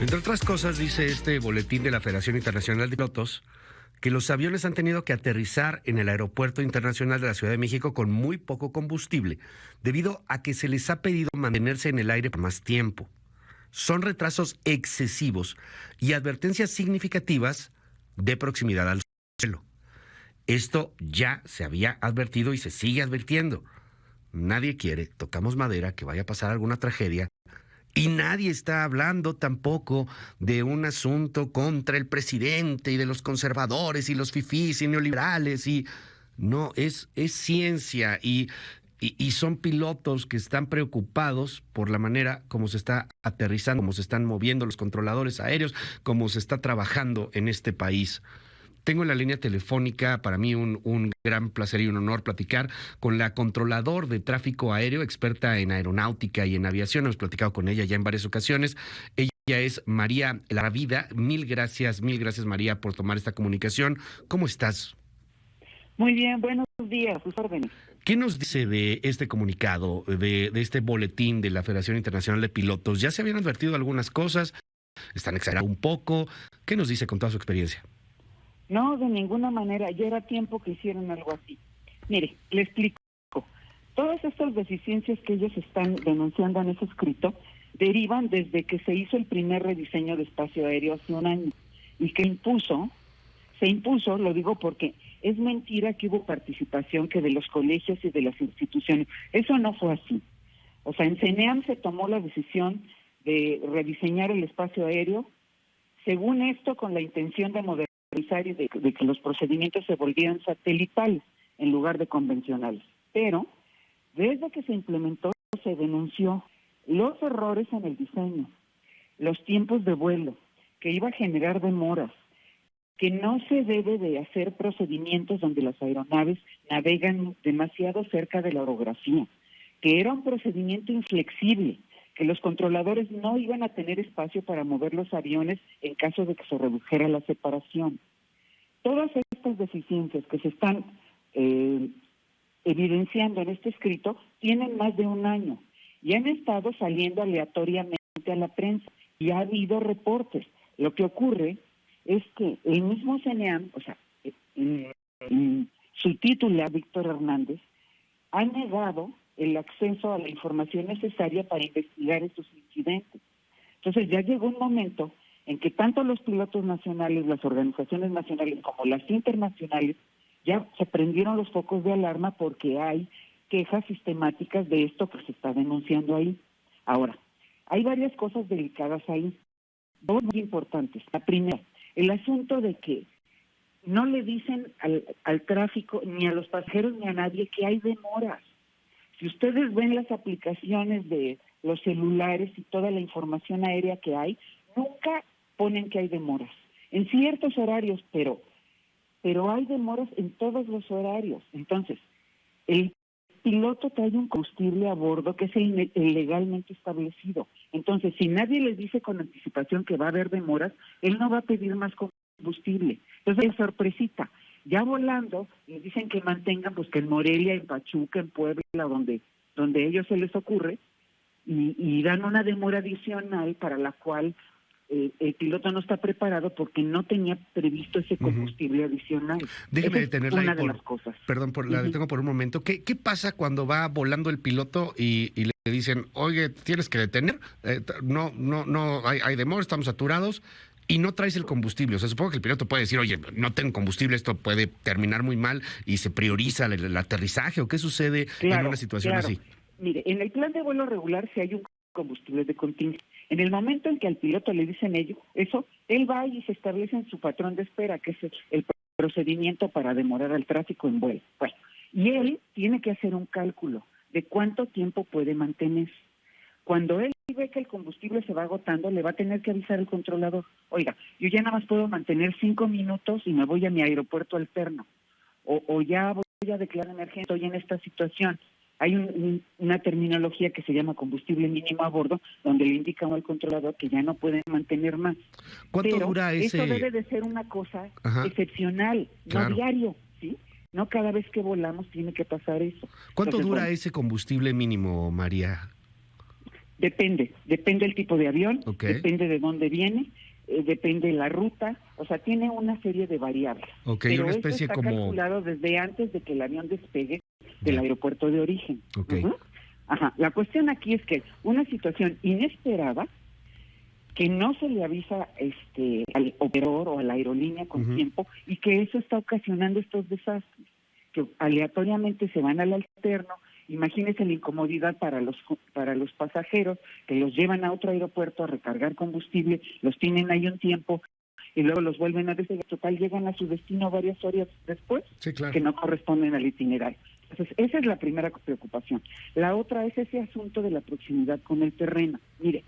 Entre otras cosas, dice este boletín de la Federación Internacional de Pilotos que los aviones han tenido que aterrizar en el Aeropuerto Internacional de la Ciudad de México con muy poco combustible, debido a que se les ha pedido mantenerse en el aire por más tiempo. Son retrasos excesivos y advertencias significativas de proximidad al suelo. Esto ya se había advertido y se sigue advirtiendo. Nadie quiere, tocamos madera, que vaya a pasar alguna tragedia. Y nadie está hablando tampoco de un asunto contra el presidente y de los conservadores y los fifís y neoliberales. Y no, es ciencia y son pilotos que están preocupados por la manera como se está aterrizando, cómo se están moviendo los controladores aéreos, cómo se está trabajando en este país. Tengo en la línea telefónica, para mí un gran placer y un honor platicar con la controlador de tráfico aéreo, experta en aeronáutica y en aviación. Hemos platicado con ella ya en varias ocasiones. Ella es María Lavida. Mil gracias María por tomar esta comunicación. ¿Cómo estás? Muy bien, buenos días, sus órdenes. ¿Qué nos dice de este comunicado, de este boletín de la Federación Internacional de Pilotos? ¿Ya se habían advertido algunas cosas? ¿Están exagerando un poco? ¿Qué nos dice con toda su experiencia? No, de ninguna manera, ya era tiempo que hicieran algo así. Mire, le explico. Todas estas deficiencias que ellos están denunciando en ese escrito derivan desde que se hizo el primer rediseño de espacio aéreo hace un año y que se impuso, lo digo porque es mentira que hubo participación que de los colegios y de las instituciones. Eso no fue así. O sea, en CENEAM se tomó la decisión de rediseñar el espacio aéreo, según esto, con la intención de modernizar y de que los procedimientos se volvieran satelitales en lugar de convencionales. Pero desde que se implementó se denunció los errores en el diseño, los tiempos de vuelo, que iba a generar demoras, que no se debe de hacer procedimientos donde las aeronaves navegan demasiado cerca de la orografía, que era un procedimiento inflexible, que los controladores no iban a tener espacio para mover los aviones en caso de que se redujera la separación. Todas estas deficiencias que se están evidenciando en este escrito tienen más de un año y han estado saliendo aleatoriamente a la prensa y ha habido reportes. Lo que ocurre es que el mismo CENEAM, o sea, su titular, Víctor Hernández, ha negado el acceso a la información necesaria para investigar estos incidentes. Entonces ya llegó un momento en que tanto los pilotos nacionales, las organizaciones nacionales como las internacionales, ya se prendieron los focos de alarma porque hay quejas sistemáticas de esto que se está denunciando ahí. Ahora, hay varias cosas delicadas ahí, dos muy importantes. La primera, el asunto de que no le dicen al tráfico, ni a los pasajeros, ni a nadie que hay demoras. Si ustedes ven las aplicaciones de los celulares y toda la información aérea que hay, nunca ponen que hay demoras. En ciertos horarios, pero hay demoras en todos los horarios. Entonces, el piloto trae un combustible a bordo que es el legalmente establecido. Entonces, si nadie les dice con anticipación que va a haber demoras, él no va a pedir más combustible. Entonces, es sorpresita. Ya volando, les dicen que mantengan, pues que en Morelia, en Pachuca, en Puebla, donde a ellos se les ocurre, y dan una demora adicional para la cual el piloto no está preparado porque no tenía previsto ese combustible adicional. Déjeme detenerla una ahí de las cosas. Perdón, la detengo por un momento. ¿Qué pasa cuando va volando el piloto y le dicen, oye, tienes que detener? No, hay demora, estamos saturados. Y no traes el combustible. O sea, supongo que el piloto puede decir, oye, no tengo combustible, esto puede terminar muy mal y se prioriza el aterrizaje. ¿O qué sucede en una situación así? Mire, en el plan de vuelo regular si hay un combustible de contingencia. En el momento en que al piloto le dicen eso, él va y se establece en su patrón de espera, que es el procedimiento para demorar al tráfico en vuelo. Bueno, y él tiene que hacer un cálculo de cuánto tiempo puede mantener. Cuando él ve que el combustible se va agotando, le va a tener que avisar al controlador. Oiga, yo ya nada más puedo mantener 5 minutos y me voy a mi aeropuerto alterno. O ya voy a declarar emergencia, estoy en esta situación. Hay una terminología que se llama combustible mínimo a bordo, donde le indica al controlador que ya no puede mantener más. ¿Cuánto dura ese? Eso debe de ser una cosa excepcional, claro, no diario, ¿sí? No cada vez que volamos tiene que pasar eso. ¿Cuánto dura ese combustible mínimo, María? Depende del tipo de avión, Ok. depende de dónde viene, depende de la ruta, o sea, tiene una serie de variables. Ok, Pero una eso especie está como... calculado desde antes de que el avión despegue del Ya. aeropuerto de origen. Ok. Ujú. Ajá. La cuestión aquí es que una situación inesperada que no se le avisa al operador o a la aerolínea con Ujú. tiempo y que eso está ocasionando estos desastres, que aleatoriamente se van al alterno. Imagínense la incomodidad para los pasajeros que los llevan a otro aeropuerto a recargar combustible, los tienen ahí un tiempo y luego los vuelven a despegar. Total, llegan a su destino varias horas después Sí, claro. que no corresponden al itinerario. Entonces, esa es la primera preocupación. La otra es ese asunto de la proximidad con el terreno. Mire,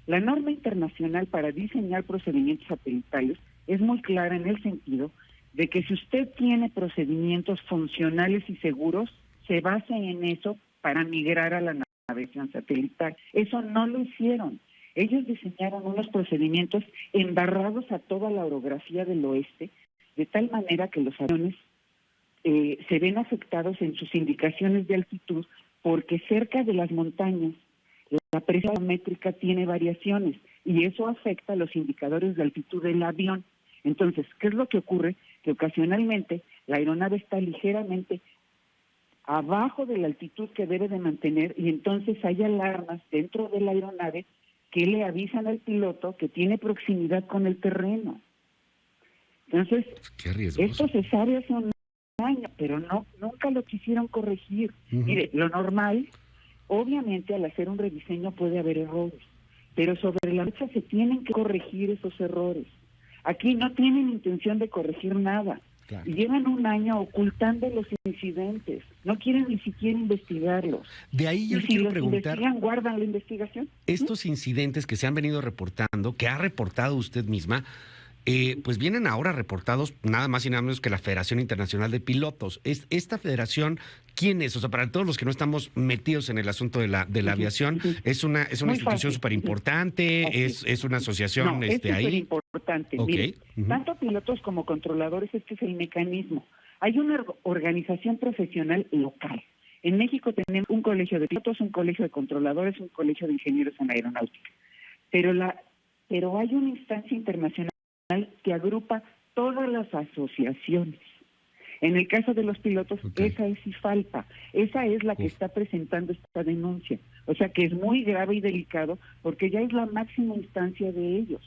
la norma internacional para diseñar procedimientos satelitales es muy clara en el sentido de que si usted tiene procedimientos funcionales y seguros, se base en eso para migrar a la navegación satelital. Eso no lo hicieron. Ellos diseñaron unos procedimientos embarrados a toda la orografía del oeste, de tal manera que los aviones se ven afectados en sus indicaciones de altitud porque cerca de las montañas la presión métrica tiene variaciones y eso afecta los indicadores de altitud del avión. Entonces, ¿qué es lo que ocurre? Que ocasionalmente la aeronave está ligeramente abajo de la altitud que debe de mantener y entonces hay alarmas dentro de la aeronave que le avisan al piloto que tiene proximidad con el terreno. Entonces, Qué riesgoso. esto se sabe hace un año, pero nunca lo quisieron corregir. Ujú. Mire, lo normal, obviamente al hacer un rediseño puede haber errores, pero sobre la marcha se tienen que corregir esos errores. Aquí no tienen intención de corregir nada. Claro. Y llevan un año ocultando los incidentes. No quieren ni siquiera investigarlos. De ahí yo Y le si quiero los preguntar, investigan, guardan la investigación. estos incidentes que se han venido reportando, que ha reportado usted misma, pues vienen ahora reportados nada más y nada menos que la Federación Internacional de Pilotos. ¿Esta federación quién es? O sea, para todos los que no estamos metidos en el asunto de la aviación, ¿es una Muy institución fácil. súper importante? Así ¿Es una asociación No, es súper ahí? importante. Ok. Mire, Ujú. tanto pilotos como controladores, este es el mecanismo. Hay una organización profesional local. En México tenemos un colegio de pilotos, un colegio de controladores, un colegio de ingenieros en aeronáutica. Pero hay una instancia internacional que agrupa todas las asociaciones. En el caso de los pilotos, Ok. esa es IFALPA, esa es la que está presentando esta denuncia. O sea que es muy grave y delicado porque ya es la máxima instancia de ellos.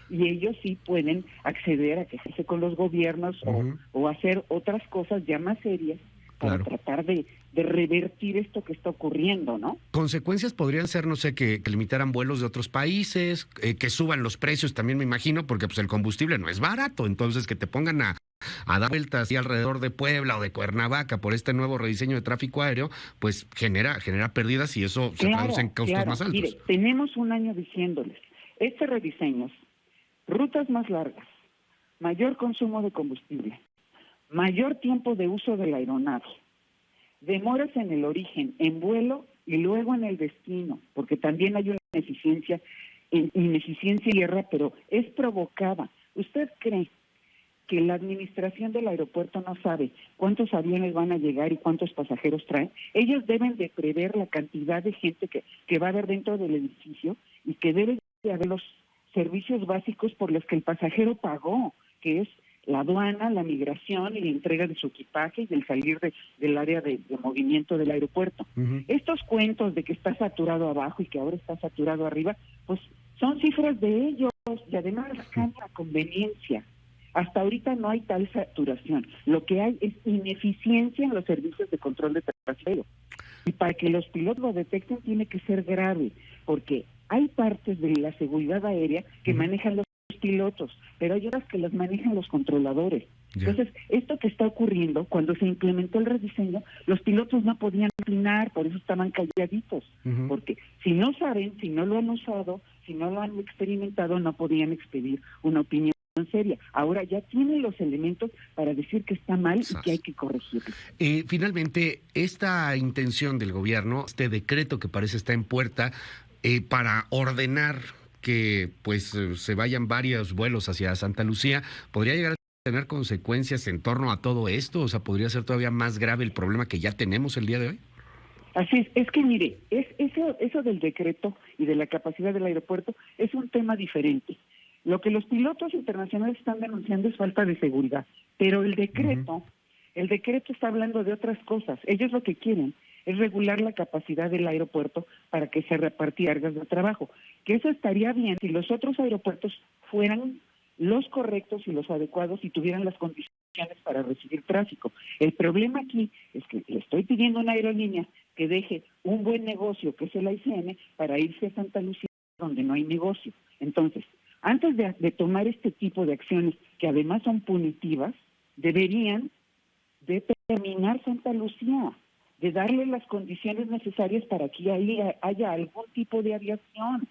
Y ellos sí pueden acceder a quejarse con los gobiernos Ujú. o hacer otras cosas ya más serias para Claro. tratar de revertir esto que está ocurriendo, ¿no? Consecuencias podrían ser, no sé, que limitaran vuelos de otros países, que suban los precios también me imagino, porque pues el combustible no es barato, entonces que te pongan a dar vueltas así alrededor de Puebla o de Cuernavaca por este nuevo rediseño de tráfico aéreo, pues genera pérdidas y eso se traduce en costos más altos. Mire, tenemos un año diciéndoles, este rediseño, rutas más largas, mayor consumo de combustible, mayor tiempo de uso de la aeronave, demoras en el origen, en vuelo y luego en el destino, porque también hay una ineficiencia en tierra, pero es provocada. ¿Usted cree que la administración del aeropuerto no sabe cuántos aviones van a llegar y cuántos pasajeros traen? Ellos deben de prever la cantidad de gente que va a haber dentro del edificio y que debe de haber los servicios básicos por los que el pasajero pagó, que es la aduana, la migración y la entrega de su equipaje y el salir del área de movimiento del aeropuerto. Ujú. Estos cuentos de que está saturado abajo y que ahora está saturado arriba, pues son cifras de ellos y además buscan la conveniencia. Hasta ahorita no hay tal saturación. Lo que hay es ineficiencia en los servicios de control de tráfico. Y para que los pilotos lo detecten tiene que ser grave, porque hay partes de la seguridad aérea que manejan los pilotos, pero hay otras que las manejan los controladores. Ya. Entonces, esto que está ocurriendo, cuando se implementó el rediseño, los pilotos no podían opinar, por eso estaban calladitos, Ujú. porque si no saben, si no lo han usado, si no lo han experimentado, no podían expedir una opinión seria. Ahora ya tienen los elementos para decir que está mal y que hay que corregirlo. Finalmente, esta intención del gobierno, este decreto que parece está en puerta, para ordenar que pues se vayan varios vuelos hacia Santa Lucía, ¿podría llegar a tener consecuencias en torno a todo esto? O sea, ¿podría ser todavía más grave el problema que ya tenemos el día de hoy? Así es que mire, eso del decreto y de la capacidad del aeropuerto es un tema diferente. Lo que los pilotos internacionales están denunciando es falta de seguridad, pero el decreto está hablando de otras cosas. Ellos lo que quieren es regular la capacidad del aeropuerto para que se repartan cargas de trabajo, que eso estaría bien si los otros aeropuertos fueran los correctos y los adecuados y tuvieran las condiciones para recibir tráfico. El problema aquí es que le estoy pidiendo a una aerolínea que deje un buen negocio, que es el AICM, para irse a Santa Lucía, donde no hay negocio. Entonces, antes de tomar este tipo de acciones, que además son punitivas, deberían de terminar Santa Lucía, de darle las condiciones necesarias para que ahí haya algún tipo de aviación.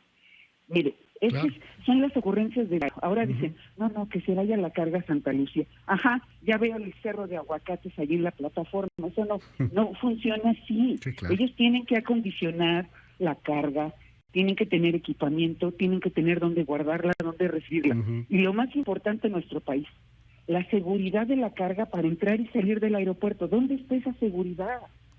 Mire, estas son las ocurrencias de... Ahora dicen, no, que se vaya la carga a Santa Lucía. Ajá, ya veo el cerro de aguacates allí en la plataforma. Eso no funciona así. Sí, claro. Ellos tienen que acondicionar la carga, tienen que tener equipamiento, tienen que tener dónde guardarla, dónde recibirla. Y lo más importante en nuestro país, la seguridad de la carga para entrar y salir del aeropuerto. ¿Dónde está esa seguridad?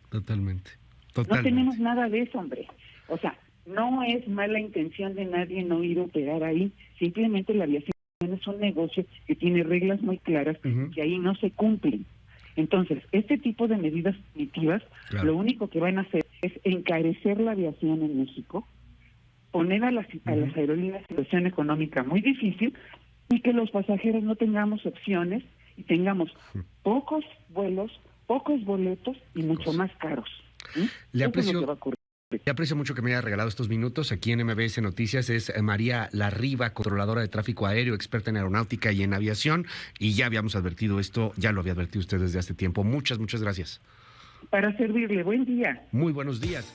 Totalmente. No tenemos nada de eso, hombre. O sea, no es mala intención de nadie no ir a operar ahí. Simplemente la aviación es un negocio que tiene reglas muy claras que ahí no se cumplen. Entonces, este tipo de medidas punitivas, lo único que van a hacer es encarecer la aviación en México, poner a las aerolíneas en situación económica muy difícil y que los pasajeros no tengamos opciones y tengamos pocos vuelos, pocos boletos y mucho más caros. Le Eso es lo que aprecio, va a ocurrir. le aprecio mucho que me haya regalado estos minutos. Aquí en MBS Noticias es María Larriva, controladora de tráfico aéreo, experta en aeronáutica y en aviación. Y ya habíamos advertido esto, ya lo había advertido usted desde hace tiempo. Muchas gracias. Para servirle, buen día. Muy buenos días.